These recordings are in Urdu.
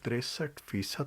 63%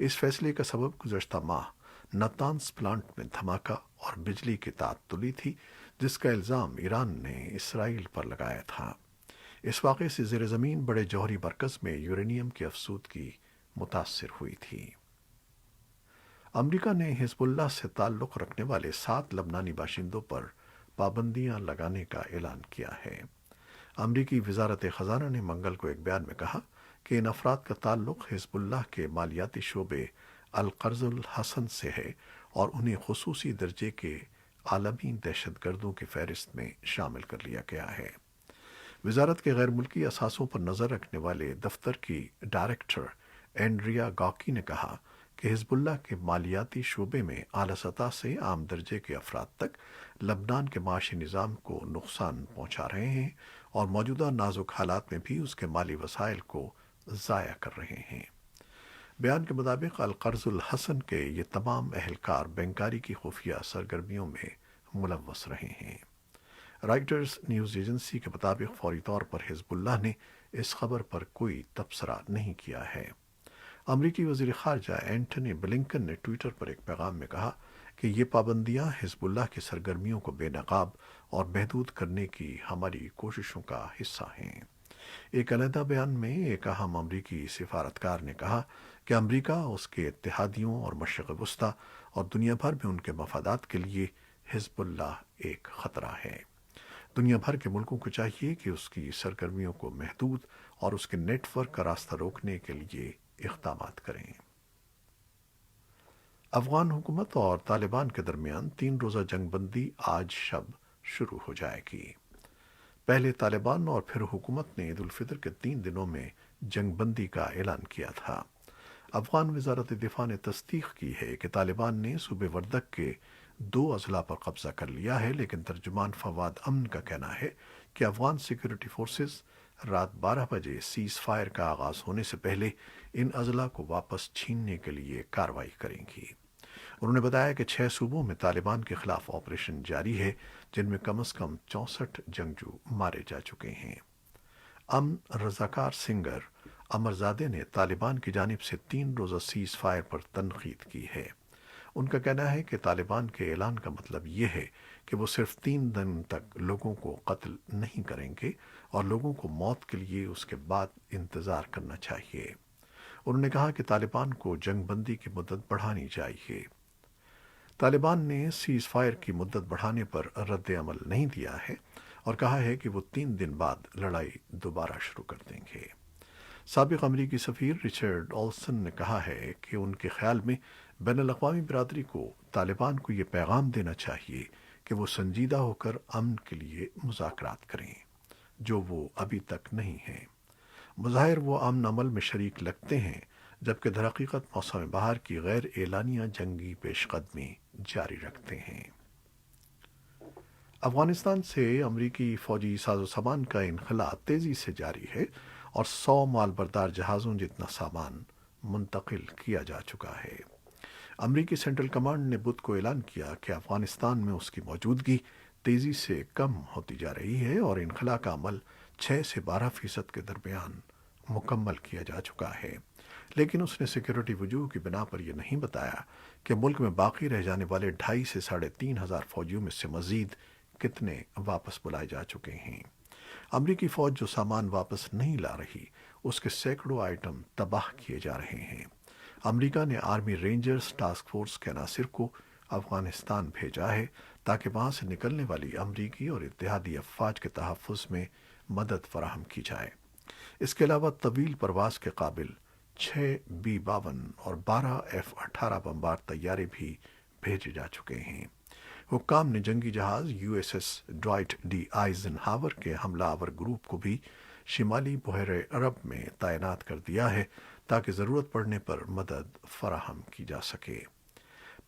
اس فیصلے کا سبب گزشتہ ماہ نتانز پلانٹ میں دھماکہ اور بجلی کی تعطلی تھی، جس کا الزام ایران نے اسرائیل پر لگایا تھا۔ اس واقعے سے زیر زمین بڑے جوہری مرکز میں یورینیم کی افزودگی متاثر ہوئی تھی۔ امریکہ نے حزب اللہ سے تعلق رکھنے والے 7 لبنانی باشندوں پر پابندیاں لگانے کا اعلان کیا ہے۔ امریکی وزارت خزانہ نے منگل کو ایک بیان میں کہا کہ ان افراد کا تعلق حزب اللہ کے مالیاتی شعبے القرض الحسن سے ہے اور انہیں خصوصی درجے کے عالمی دہشت گردوں کی فہرست میں شامل کر لیا گیا ہے۔ وزارت کے غیر ملکی اثاثوں پر نظر رکھنے والے دفتر کی ڈائریکٹر اینڈریا گاکی نے کہا کہ حزب اللہ کے مالیاتی شعبے میں اعلی سطح سے عام درجے کے افراد تک لبنان کے معاشی نظام کو نقصان پہنچا رہے ہیں اور موجودہ نازک حالات میں بھی اس کے مالی وسائل کو ضائع کر رہے ہیں۔ بیان کے مطابق القرض الحسن کے یہ تمام اہلکار بینکاری کی خفیہ سرگرمیوں میں ملوث رہے ہیں۔ رائٹرز نیوز ایجنسی کے مطابق فوری طور پر حزب اللہ نے اس خبر پر کوئی تبصرہ نہیں کیا ہے۔ امریکی وزیر خارجہ اینٹنی بلنکن نے ٹویٹر پر ایک پیغام میں کہا کہ یہ پابندیاں حزب اللہ کی سرگرمیوں کو بے نقاب اور محدود کرنے کی ہماری کوششوں کا حصہ ہیں۔ ایک علیحدہ بیان میں ایک اہم امریکی سفارتکار نے کہا کہ امریکہ، اس کے اتحادیوں اور مشرق وسطیٰ اور دنیا بھر میں ان کے مفادات کے لیے حزب اللہ ایک خطرہ ہے۔ دنیا بھر کے ملکوں کو چاہیے کہ اس کی سرگرمیوں کو محدود اور اس کے نیٹ ورک کا راستہ روکنے کے لیے اقدامات کریں۔ افغان حکومت اور طالبان کے درمیان 3 روزہ جنگ بندی آج شب شروع ہو جائے گی۔ پہلے طالبان اور پھر حکومت نے عید الفطر کے 3 دنوں میں جنگ بندی کا اعلان کیا تھا۔ افغان وزارت دفاع نے تصدیق کی ہے کہ طالبان نے صوبے وردک کے 2 اضلاع پر قبضہ کر لیا ہے، لیکن ترجمان فواد امن کا کہنا ہے کہ افغان سیکورٹی فورسز رات 12 بجے سیز فائر کا آغاز ہونے سے پہلے ان اضلاع کو واپس چھیننے کے لیے کارروائی کریں گی۔ انہوں نے بتایا کہ 6 صوبوں میں طالبان کے خلاف آپریشن جاری ہے، جن میں کم از کم 64 جنگجو مارے جا چکے ہیں۔ امن رضاکار سنگر امرزادے نے طالبان کی جانب سے 3 روزہ سیز فائر پر تنقید کی ہے۔ ان کا کہنا ہے کہ طالبان کے اعلان کا مطلب یہ ہے کہ وہ صرف 3 دن تک لوگوں کو قتل نہیں کریں گے اور لوگوں کو موت کے لیے اس کے بعد انتظار کرنا چاہیے۔ انہوں نے کہا کہ طالبان کو جنگ بندی کی مدت بڑھانی چاہیے۔ طالبان نے سیز فائر کی مدت بڑھانے پر رد عمل نہیں دیا ہے اور کہا ہے کہ وہ 3 دن بعد لڑائی دوبارہ شروع کر دیں گے۔ سابق امریکی سفیر رچرڈ اولسن نے کہا ہے کہ ان کے خیال میں بین الاقوامی برادری کو طالبان کو یہ پیغام دینا چاہیے کہ وہ سنجیدہ ہو کر امن کے لیے مذاکرات کریں، جو وہ ابھی تک نہیں ہیں۔ مظاہر وہ امن عمل میں شریک لگتے ہیں، جبکہ در حقیقت موسم بہار کی غیر اعلانیہ جنگی پیش قدمی جاری رکھتے ہیں۔ افغانستان سے امریکی فوجی ساز و سامان کا انخلاء تیزی سے جاری ہے اور 100 مال بردار جہازوں جتنا سامان منتقل کیا جا چکا ہے۔ امریکی سینٹرل کمانڈ نے بدھ کو اعلان کیا کہ افغانستان میں اس کی موجودگی تیزی سے کم ہوتی جا رہی ہے اور انخلاء کا عمل 6 سے 12% کے درمیان مکمل کیا جا چکا ہے، لیکن اس نے سیکیورٹی وجوہ کی بنا پر یہ نہیں بتایا کہ ملک میں باقی رہ جانے والے 2.5 سے 3.5 ہزار فوجیوں میں سے مزید کتنے واپس بلائے جا چکے ہیں۔ امریکی فوج جو سامان واپس نہیں لا رہی، اس کے سینکڑوں آئٹم تباہ کیے جا رہے ہیں۔ امریکہ نے آرمی رینجرز ٹاسک فورس کے عناصر کو افغانستان بھیجا ہے تاکہ وہاں سے نکلنے والی امریکی اور اتحادی افواج کے تحفظ میں مدد فراہم کی جائے۔ اس کے علاوہ طویل پرواز کے قابل 6 B-52 اور 12 F-18 بمبار طیارے بھی بھیجے جا چکے ہیں۔ حکام نے جنگی جہاز USS ڈوائٹ ڈی آئزن ہاور کے حملہ آور گروپ کو بھی شمالی بحیرہ عرب میں تعینات کر دیا ہے تاکہ ضرورت پڑنے پر مدد فراہم کی جا سکے۔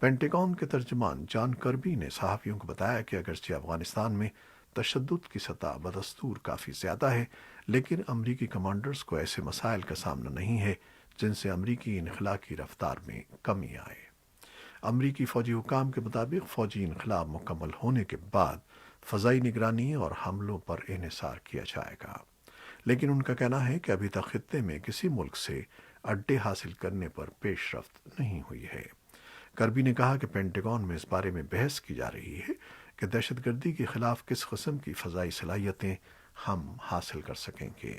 پینٹاگون کے ترجمان جان کربی نے صحافیوں کو بتایا کہ اگرچہ افغانستان میں تشدد کی سطح بدستور کافی زیادہ ہے، لیکن امریکی کمانڈرز کو ایسے مسائل کا سامنا نہیں ہے جن سے امریکی انخلاء کی رفتار میں کمی آئے۔ امریکی فوجی حکام کے مطابق فوجی انخلاء مکمل ہونے کے بعد فضائی نگرانی اور حملوں پر انحصار کیا جائے گا، لیکن ان کا کہنا ہے کہ ابھی تک خطے میں کسی ملک سے اڈے حاصل کرنے پر پیش رفت نہیں ہوئی ہے۔ کربی نے کہا کہ پینٹاگون میں اس بارے میں بحث کی جا رہی ہے کہ دہشت گردی کے خلاف کس قسم کی فضائی صلاحیتیں ہم حاصل کر سکیں گے۔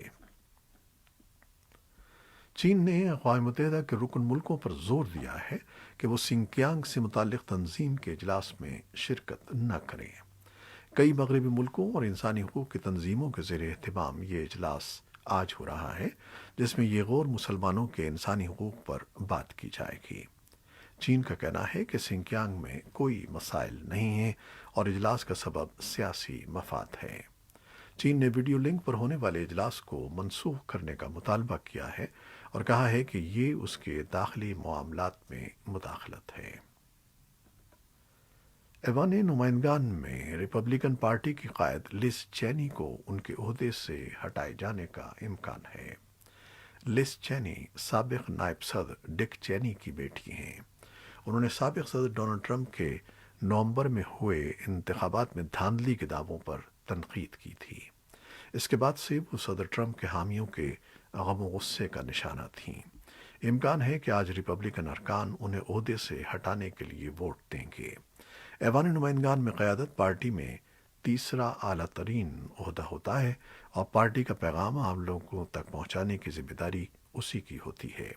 چین نے اقوام متحدہ کے رکن ملکوں پر زور دیا ہے کہ وہ سنکیانگ سے متعلق تنظیم کے اجلاس میں شرکت نہ کریں۔ کئی مغربی ملکوں اور انسانی حقوق کی تنظیموں کے زیر اہتمام یہ اجلاس آج ہو رہا ہے، جس میں یہ غور مسلمانوں کے انسانی حقوق پر بات کی جائے گی۔ چین کا کہنا ہے کہ سنکیانگ میں کوئی مسائل نہیں ہیں اور اجلاس کا سبب سیاسی مفاد ہے۔ چین نے ویڈیو لنک پر ہونے والے اجلاس کو منسوخ کرنے کا مطالبہ کیا ہے اور کہا ہے کہ یہ اس کے داخلی معاملات میں مداخلت ہے۔ ایوان نمائندگان میں ریپبلکن پارٹی کی قائد لز چینی کو ان کے عہدے سے ہٹائے جانے کا امکان ہے۔ لز چینی سابق نائب صدر ڈک چینی کی بیٹی ہیں۔ انہوں نے سابق صدر ڈونلڈ ٹرمپ کے نومبر میں ہوئے انتخابات میں دھاندلی کے دعووں پر تنقید کی تھی۔ اس کے بعد سے وہ صدر ٹرمپ کے حامیوں کے غم و غصے کا نشانہ تھیں۔ امکان ہے کہ آج ریپبلکن ارکان انہیں عہدے سے ہٹانے کے لیے ووٹ دیں گے۔ ایوان نمائندگان میں قیادت پارٹی میں تیسرا اعلیٰ ترین عہدہ ہوتا ہے اور پارٹی کا پیغام عام لوگوں تک پہنچانے کی ذمہ داری اسی کی ہوتی ہے۔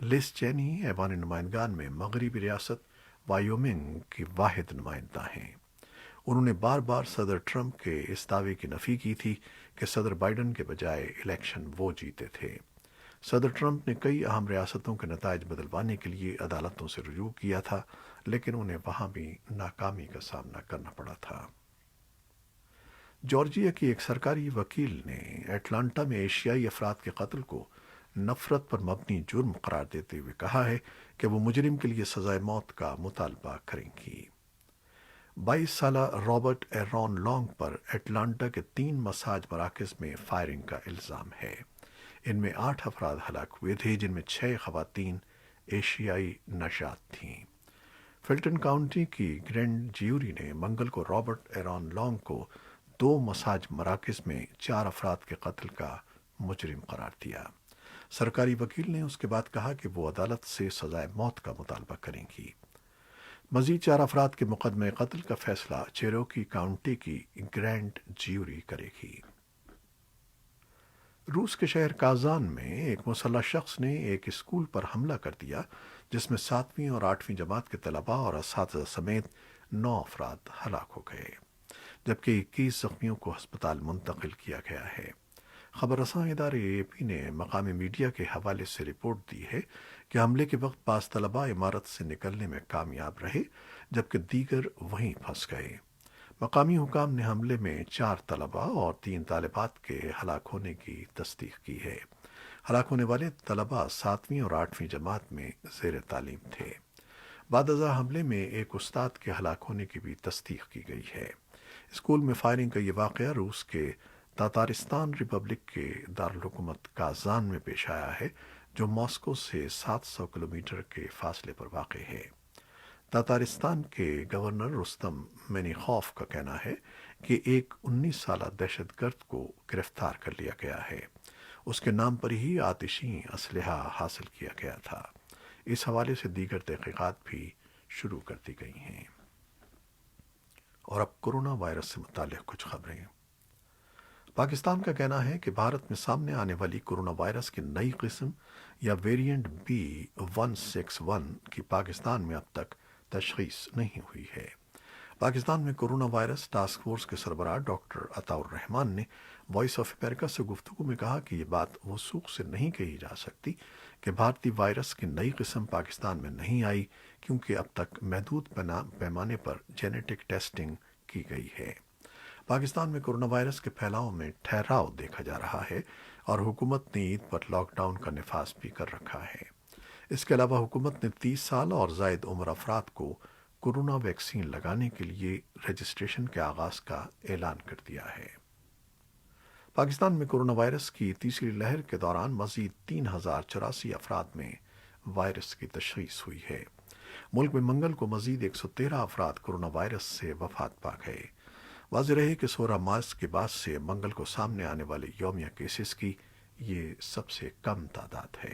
لز چینی ایوان نمائندگان میں مغربی ریاست وائیومنگ کی واحد نمائندہ ہیں۔ انہوں نے بار بار صدر ٹرمپ کے اس دعوے کی نفی کی تھی کہ صدر بائیڈن کے بجائے الیکشن وہ جیتے تھے۔ صدر ٹرمپ نے کئی اہم ریاستوں کے نتائج بدلوانے کے لیے عدالتوں سے رجوع کیا تھا، لیکن انہیں وہاں بھی ناکامی کا سامنا کرنا پڑا تھا۔ جارجیا کی ایک سرکاری وکیل نے اٹلانٹا میں ایشیائی افراد کے قتل کو نفرت پر مبنی جرم قرار دیتے ہوئے کہا ہے کہ وہ مجرم کے لیے سزائے موت کا مطالبہ کریں گی۔ 22 سالہ رابرٹ ایرون لانگ پر اٹلانٹا کے 3 مساج مراکز میں فائرنگ کا الزام ہے۔ ان میں 8 افراد ہلاک ہوئے تھے، جن میں 6 خواتین ایشیائی نژاد تھیں۔ فلٹن کاؤنٹی کی گرینڈ جیوری نے منگل کو رابرٹ ایرون لانگ کو 2 مساج مراکز میں 4 افراد کے قتل کا مجرم قرار دیا۔ سرکاری وکیل نے اس کے بعد کہا کہ وہ عدالت سے سزائے موت کا مطالبہ کریں گی۔ مزید 4 افراد کے مقدمے قتل کا فیصلہ چیروکی کاؤنٹی کی گرینڈ جیوری کرے گی۔ روس کے شہر کازان میں ایک مسلح شخص نے ایک اسکول پر حملہ کر دیا، جس میں 7ویں اور 8ویں جماعت کے طلباء اور اساتذہ سمیت 9 افراد ہلاک ہو گئے، جبکہ 21 زخمیوں کو ہسپتال منتقل کیا گیا ہے۔ خبر رساں ادارے اے پی نے مقامی میڈیا کے حوالے سے رپورٹ دی ہے کہ حملے کے وقت بعض طلباء عمارت سے نکلنے میں کامیاب رہے، جبکہ دیگر وہیں پھنس گئے۔ مقامی حکام نے حملے میں 4 طلباء اور 3 طالبات کے ہلاک ہونے کی تصدیق کی ہے۔ ہلاک ہونے والے طلباء 7ویں اور 8ویں جماعت میں زیر تعلیم تھے۔ بعد ازاں حملے میں ایک استاد کے ہلاک ہونے کی بھی تصدیق کی گئی ہے۔ اسکول میں فائرنگ کا یہ واقعہ روس کے تاتارستان ریپبلک کے دارالحکومت کازان میں پیش آیا ہے، جو ماسکو سے 700 کلومیٹر کے فاصلے پر واقع ہے۔ تاتارستان کے گورنر رستم مینیخوف کا کہنا ہے کہ ایک 19 سالہ دہشت گرد کو گرفتار کر لیا گیا ہے۔ اس کے نام پر ہی آتشی اسلحہ حاصل کیا گیا تھا۔ اس حوالے سے دیگر تحقیقات بھی شروع کر دی گئی ہیں۔ اور اب کورونا وائرس سے متعلق کچھ خبریں۔ پاکستان کا کہنا ہے کہ بھارت میں سامنے آنے والی کورونا وائرس کی نئی قسم یا ویرینٹ B.161 کی پاکستان میں اب تک تشخیص نہیں ہوئی ہے۔ پاکستان میں کورونا وائرس ٹاسک فورس کے سربراہ ڈاکٹر عطاء الرحمان نے وائس آف امریکہ سے گفتگو میں کہا کہ یہ بات وثوق سے نہیں کہی جا سکتی کہ بھارتی وائرس کی نئی قسم پاکستان میں نہیں آئی، کیونکہ اب تک محدود پیمانے پر جینیٹک ٹیسٹنگ کی گئی ہے۔ پاکستان میں کورونا وائرس کے پھیلاؤ میں ٹھہراؤ دیکھا جا رہا ہے اور حکومت نے عید پر لاک ڈاؤن کا نفاذ بھی کر رکھا ہے۔ اس کے علاوہ حکومت نے 30 سال اور زائد عمر افراد کو کورونا ویکسین لگانے کے لیے رجسٹریشن کے آغاز کا اعلان کر دیا ہے۔ پاکستان میں کورونا وائرس کی تیسری لہر کے دوران مزید 3084 افراد میں وائرس کی تشخیص ہوئی ہے۔ ملک میں منگل کو مزید 113 افراد کورونا وائرس سے وفات پا گئے۔ واضح رہے کہ 16 مارچ کے بعد سے منگل کو سامنے آنے والے یومیہ کیسز کی یہ سب سے کم تعداد ہے۔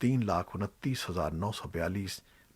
3,29,942